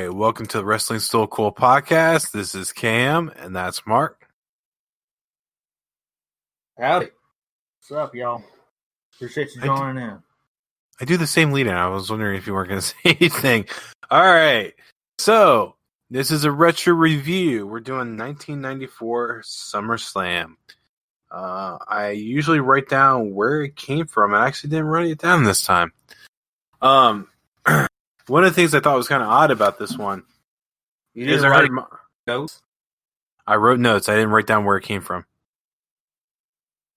right, welcome to the Wrestling Still Cool podcast. This is Cam, and that's Mark. Howdy. What's up, y'all? Appreciate you joining in. I do the same lead-in. I was wondering if you weren't going to say anything. All right, so this is a retro review. We're doing 1994 SummerSlam. I usually write down where it came from. I actually didn't write it down this time. One of the things I thought was kind of odd about this one is I wrote notes. I wrote notes. I didn't write down where it came from.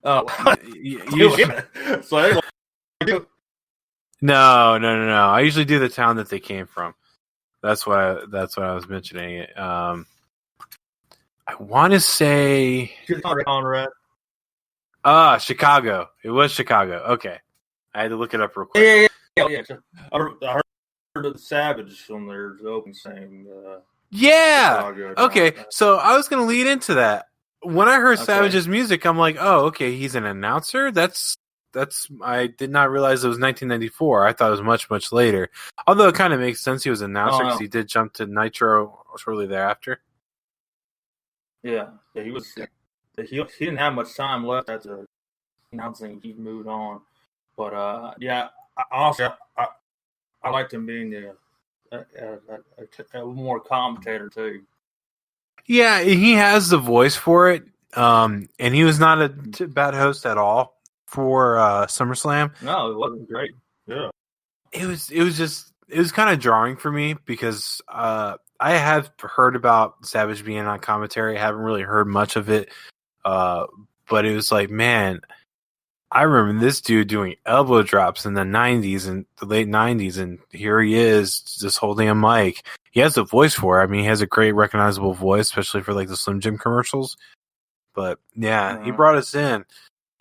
Oh, No. I usually do the town that they came from. That's what I was mentioning. I want to say Chicago. It was Chicago. Okay, I had to look it up real quick. Yeah. I heard the Savage on their open saying. Chicago, okay, so I was going to lead into that. When I heard Savage's music, I'm like, oh, okay, he's an announcer? That's. I did not realize it was 1994. I thought it was much, much later. Although it kind of makes sense he was an announcer because he did jump to Nitro shortly thereafter. Yeah, he was. He didn't have much time left after announcing. He moved on, but I liked him being a more commentator too. Yeah, he has the voice for it, and he was not a bad host at all for SummerSlam. No, it wasn't great. Yeah, it was kind of jarring for me because I have heard about Savage being on commentary. I haven't really heard much of it, but it was like, man, I remember this dude doing elbow drops in the 90s and the late 90s, and here he is just holding a mic. He has the voice for it. I mean, he has a great recognizable voice, especially for like the Slim Jim commercials. But yeah, he brought us in.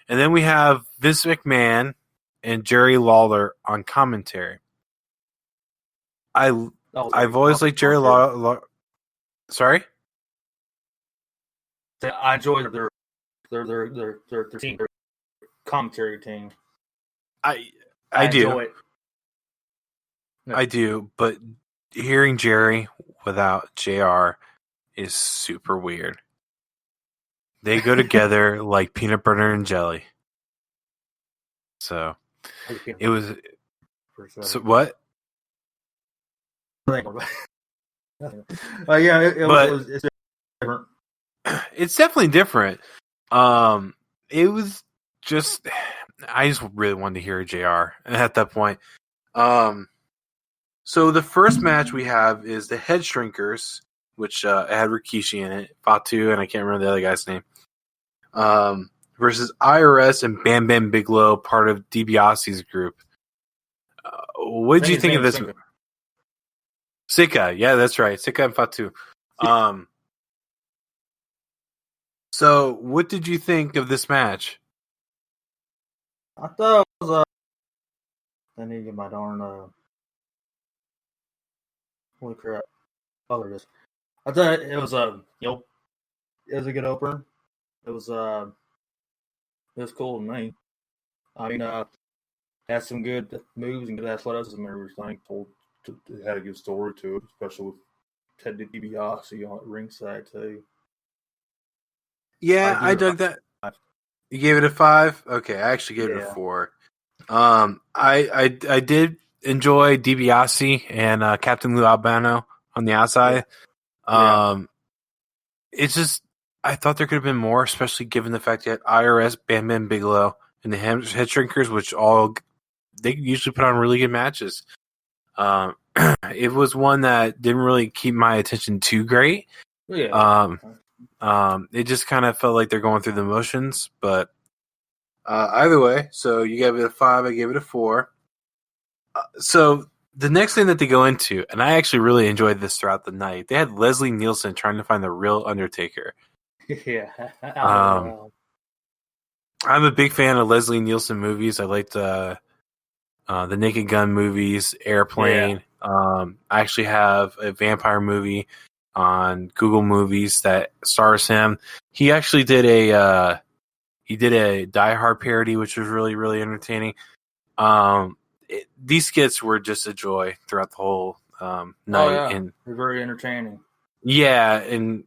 And then we have Vince McMahon and Jerry Lawler on commentary. I've always liked Jerry Lawler. Sorry? I enjoyed their team, their commentary team. I do. Enjoy it. I do, but hearing Jerry without JR is super weird. They go together like peanut butter and jelly. So it was. So what? It's different. It's definitely different. It was just. I just really wanted to hear JR at that point. So the first match we have is the Head Shrinkers, which had Rikishi in it, Fatu, and I can't remember the other guy's name. Versus IRS and Bam Bam Bigelow, part of DiBiase's group. What did you think of this? Sika, yeah, that's right, Sika and Fatu. So what did you think of this match? I thought it was I need to get my darn holy crap. Oh, there it is. I thought it was it was a good opener. It was cool to me. I mean, had some good moves and good athleticism and everything. It had a good story to it, especially with Ted DiBiase on ringside too. Yeah, I dug that. You gave it a 5? Okay, I actually gave it a 4. I did enjoy DiBiase and Captain Lou Albano on the outside. It's just I thought there could have been more, especially given the fact that IRS, Bam Bam Bigelow, and the Head Shrinkers, which they usually put on really good matches. It was one that didn't really keep my attention too great. Yeah. It just kind of felt like they're going through the motions, but either way, so you gave it a 5, I gave it a 4. So the next thing that they go into, and I actually really enjoyed this throughout the night, they had Leslie Nielsen trying to find the real Undertaker. Yeah. I'm a big fan of Leslie Nielsen movies. I liked the Naked Gun movies, Airplane. I actually have a vampire movie on Google Movies that stars him. He actually did a Die Hard parody, which was really, really entertaining. These skits were just a joy throughout the whole night, and they're very entertaining. yeah, and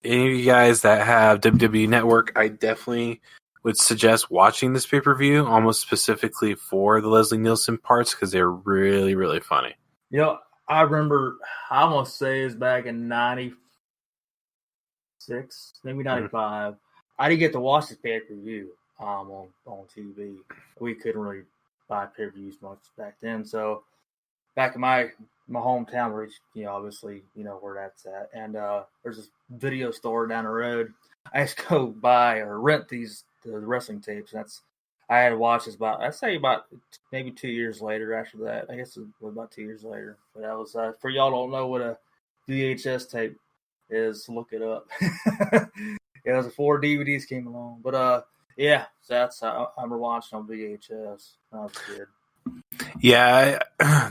any of you guys that have WWE Network, I definitely would suggest watching this pay-per-view, almost specifically for the Leslie Nielsen parts, because they're really, really funny. I remember, I almost say it's back in 96, maybe 95. I didn't get to watch this pay-per-view on TV. We couldn't really buy pay-per-views much back then. So back in my hometown, where obviously where that's at, and there's this video store down the road. I used to go buy or rent the wrestling tapes. And I had to watch this about maybe 2 years later. After that, I guess it was about 2 years later. But that was for y'all don't know what a VHS tape is, look it up. It was before DVDs came along. But so that's how I remember watching on VHS when I was a kid. Yeah,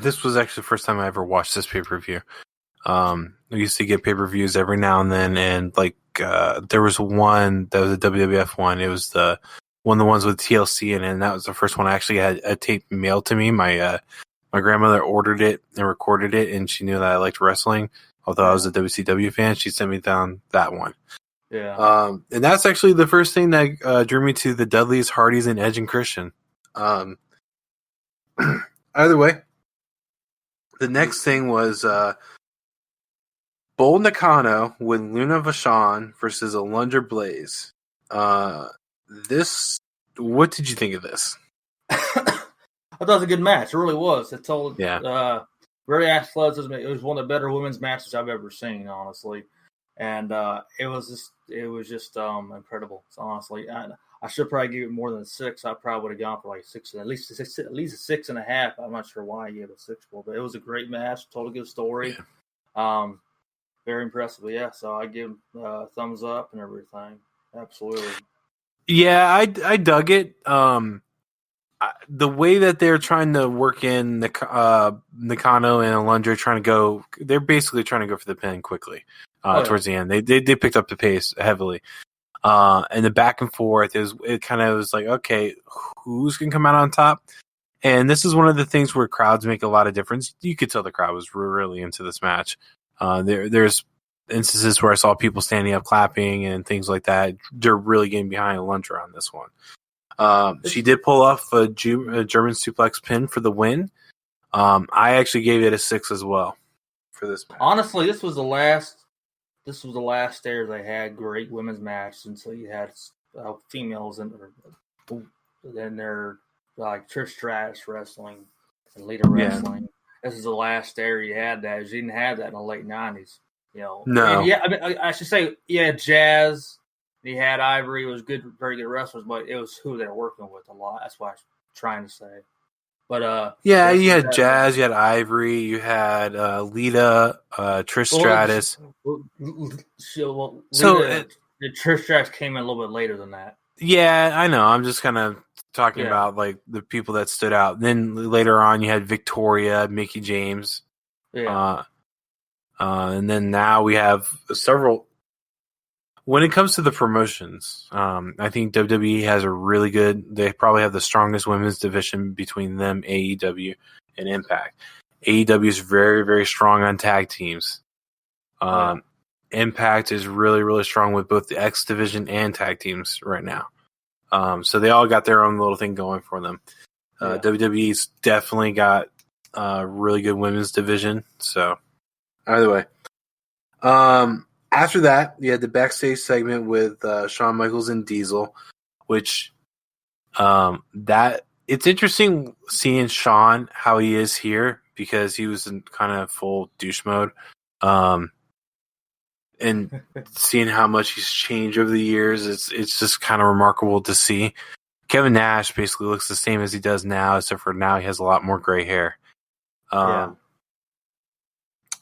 this was actually the first time I ever watched this pay-per-view. We used to get pay-per-views every now and then, and there was one that was a WWF one. It was one of the ones with TLC in it, and that was the first one I actually had a tape mailed to me. My grandmother ordered it and recorded it, and she knew that I liked wrestling. Although I was a WCW fan, she sent me down that one. Yeah. And that's actually the first thing that drew me to the Dudleys, Hardys, and Edge and Christian. Either way, the next thing was Bull Nakano with Luna Vachon versus Alundra Blayze. What did you think of this? I thought it was a good match. It really was. It told very athletic. It was one of the better women's matches I've ever seen, honestly. And it was just incredible. So honestly, I should probably give it more than 6. I probably would have gone for at least a 6.5. I'm not sure why I gave it 6 for, but it was a great match. Told a good story. Yeah. Very impressive. But yeah, so I give a thumbs up and everything. Absolutely. Yeah, I dug it. The way that they're trying to work in Nakano and Alundra they're basically trying to go for the pin quickly towards the end. They picked up the pace heavily. And the back and forth it kind of was like, okay, who's going to come out on top? And this is one of the things where crowds make a lot of difference. You could tell the crowd was really into this match. There's instances where I saw people standing up clapping and things like that. They're really getting behind Alundra on this one. She did pull off a German suplex pin for the win. I actually gave it a 6 as well for this match. Honestly, this was the last year they had great women's matches until you had females in their like Trish Stratus wrestling and Lita wrestling. This is the last year you had that. You didn't have that in the late 90s. No. I should say, Jazz. He had Ivory. It was very good wrestlers, but it was who they were working with a lot. That's what I was trying to say. But you had Jazz, you had Ivory, you had Lita, Trish Stratus. Trish Stratus came in a little bit later than that. Yeah, I know. I'm just kind of talking about like the people that stood out. Then later on, you had Victoria, Mickie James. Yeah. And then now we have several. When it comes to the promotions, I think WWE has a really good. They probably have the strongest women's division between them, AEW, and Impact. AEW is very, very strong on tag teams. Impact is really, really strong with both the X division and tag teams right now. So they all got their own little thing going for them. WWE's definitely got a really good women's division. So either way. After that, you had the backstage segment with Shawn Michaels and Diesel, which it's interesting seeing Shawn how he is here because he was in kind of full douche mode, and seeing how much he's changed over the years, it's just kind of remarkable to see. Kevin Nash basically looks the same as he does now, except for now he has a lot more gray hair.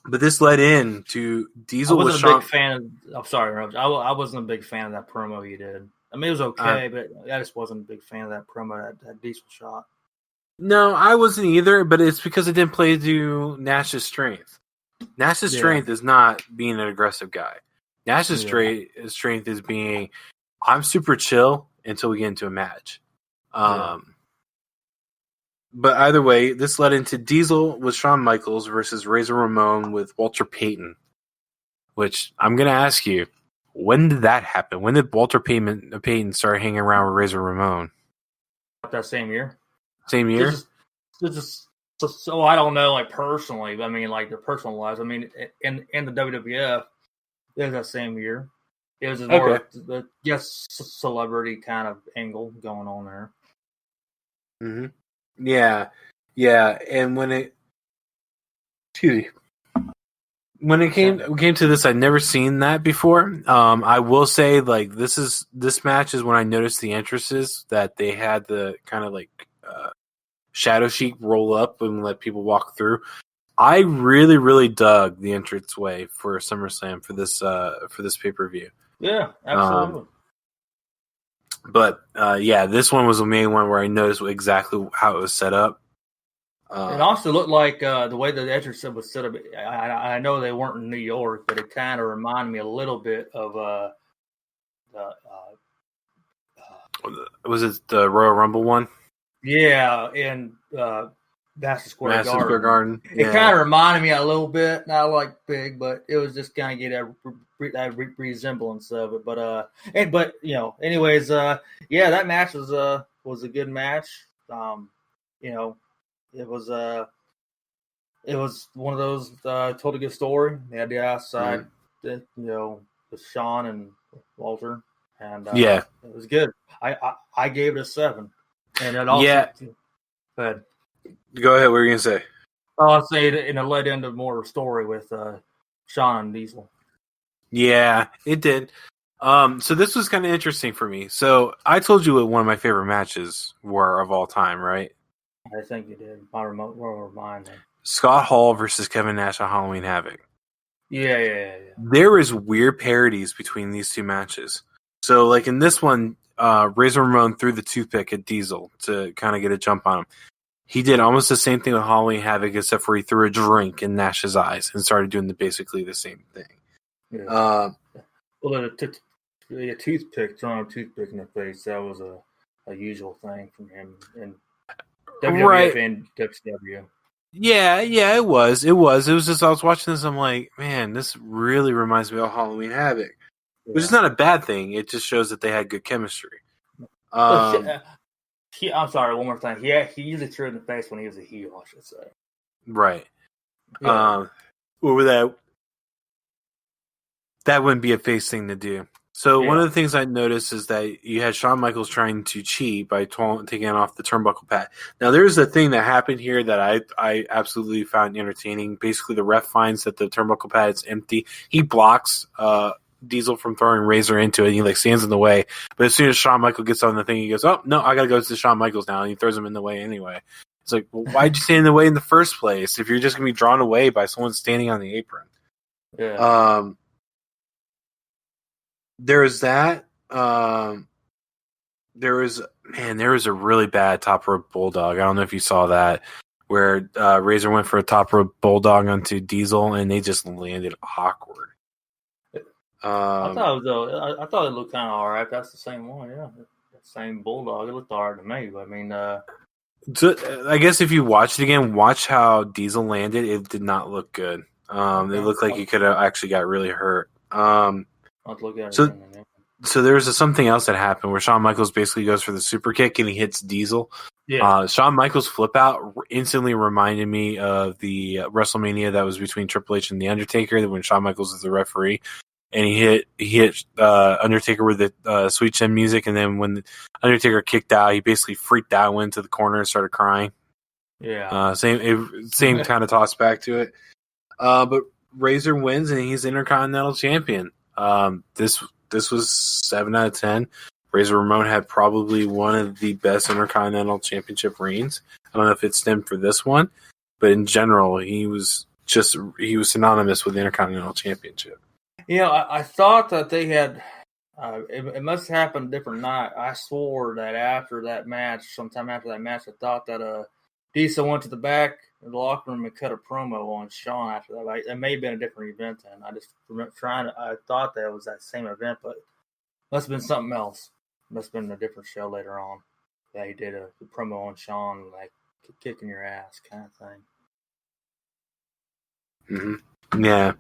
But this led in to Diesel. I wasn't a big fan. I'm sorry, Rob. I wasn't a big fan of that promo he did. I mean, it was okay, but I just wasn't a big fan of that promo that Diesel shot. No, I wasn't either, but it's because it didn't play to Nash's strength. Nash's strength is not being an aggressive guy. Nash's strength is being, I'm super chill until we get into a match. But either way, this led into Diesel with Shawn Michaels versus Razor Ramon with Walter Payton. Which I'm going to ask you, when did that happen? When did Walter Payton start hanging around with Razor Ramon? That same year. Same year? So I don't know, like personally, but I mean, like their personal lives. I mean, in the WWF, it was that same year. It was more the celebrity kind of angle going on there. Mm-hmm. Yeah, and when it came to this, I'd never seen that before. I will say, like this match is when I noticed the entrances that they had the kind of like shadow sheet roll up and let people walk through. I really, really dug the entranceway for SummerSlam for this pay-per-view. Yeah, absolutely. But this one was the main one where I noticed exactly how it was set up. It also looked like the way the entrance was set up. I know they weren't in New York, but it kind of reminded me a little bit of was it the Royal Rumble one? Yeah, in Madison Square Garden. Yeah. It kind of reminded me a little bit, not like big, but it was just kind of get that resemblance of it. But anyways, that match was a good match. It was one of those told a good story. They had the outside, with Shawn and Walter, and it was good. I gave it a 7, and it also Go ahead. Go ahead. What were you gonna say? Oh, I'd say it led into more story with Shawn and Diesel. Yeah, it did. So this was kind of interesting for me. So I told you what one of my favorite matches were of all time, right? I think you did. My remote will remind me. Scott Hall versus Kevin Nash on Halloween Havoc. Yeah. There is weird parodies between these two matches. So, like in this one, Razor Ramon threw the toothpick at Diesel to kind of get a jump on him. He did almost the same thing with Halloween Havoc, except for he threw a drink in Nash's eyes and started doing basically the same thing. Yeah. Well, throwing a toothpick in the face, that was a usual thing from him in WWF and WCW. Yeah, it was. It was just I was watching this, I'm like, man, this really reminds me of Halloween Havoc. Which is not a bad thing. It just shows that they had good chemistry. I'm sorry, one more time. Yeah, he usually threw it in the face when he was a heel, I should say. Right. Yeah. That wouldn't be a face thing to do. So one of the things I noticed is that you had Shawn Michaels trying to cheat by taking off the turnbuckle pad. Now, there's a thing that happened here that I absolutely found entertaining. Basically, the ref finds that the turnbuckle pad is empty. He blocks Diesel from throwing Razor into it. And he stands in the way. But as soon as Shawn Michaels gets on the thing, he goes, "Oh no, I got to go to Shawn Michaels now," and he throws him in the way anyway. It's like, well, why'd you stand in the way in the first place if you're just gonna be drawn away by someone standing on the apron? Yeah. There is that. There was a really bad top rope bulldog. I don't know if you saw that, where Razor went for a top rope bulldog onto Diesel, and they just landed awkward. I thought it looked kind of all right. That's the same one, yeah. The same bulldog. It looked all right to me. But I mean, so, I guess if you watch it again, watch how Diesel landed. It did not look good. It looked like he could have actually got really hurt. Let's look at it. So there's something else that happened where Shawn Michaels basically goes for the super kick and he hits Diesel. Yeah. Shawn Michaels flip out instantly reminded me of the WrestleMania that was between Triple H and the Undertaker when Shawn Michaels was the referee, and he hit Undertaker with the Sweet Chin music, and then when the Undertaker kicked out, he basically freaked out, went to the corner, and started crying. Yeah. Same kind of toss back to it. But Razor wins and he's Intercontinental Champion. This was 7 out of 10. Razor Ramon had probably one of the best Intercontinental Championship reigns. I don't know if it stemmed for this one, but in general, he was synonymous with the Intercontinental Championship. I thought that they had. It must have happened a different night. I swore that sometime after that match, I thought that Diesel went to the back of the locker room and cut a promo on Shawn after that. It may have been a different event then. I just remember I thought that it was that same event, but it must have been something else. It must have been a different show later on. Yeah, he did the promo on Shawn, kicking your ass kind of thing. Mm-hmm. Yeah.